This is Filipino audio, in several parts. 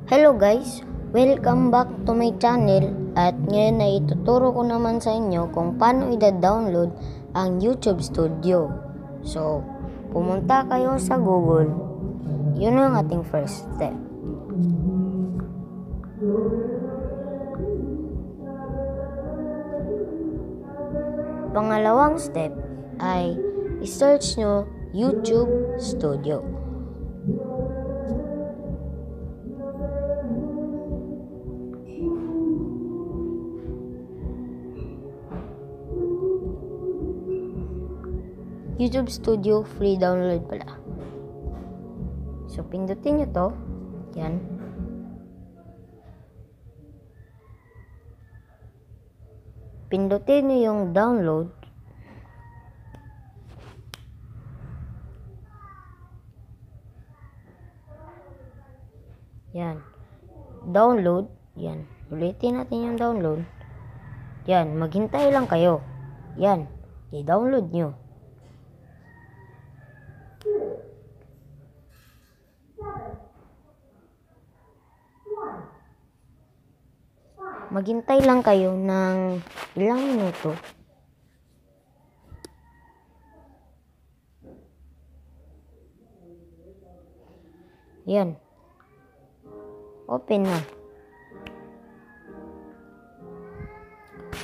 Hello guys! Welcome back to my channel at ngayon ay ituturo ko naman sa inyo kung paano i-download ang YouTube Studio. So, pumunta kayo sa Google. Yun ang ating first step. Pangalawang step ay i-search nyo YouTube Studio. YouTube Studio free download pala. So, pindutin nyo to. Yan. Pindutin nyo yung download. Yan. Download. Yan. Ulitin natin yung download. Yan. Maghintay lang kayo. Yan. I-download nyo. Maghintay lang kayo ng ilang minuto. Yan. Open na.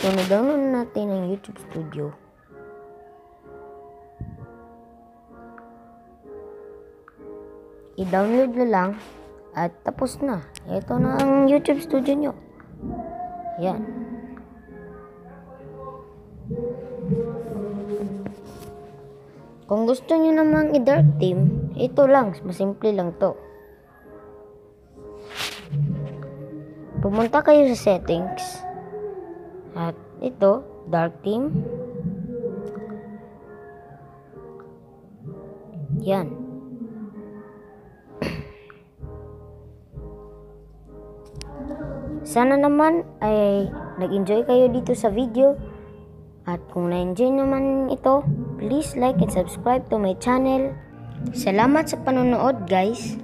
So, na-download natin ang YouTube Studio. I-download na lang at tapos na. Ito na ang YouTube Studio nyo. Yan. Kung gusto nyo namang i-dark theme, ito lang. Masimple lang to. Pumunta kayo sa settings. At ito, dark theme. Yan. Sana naman ay nag-enjoy kayo dito sa video. At kung na-enjoy naman ito, please like and subscribe to my channel. Salamat sa panonood guys.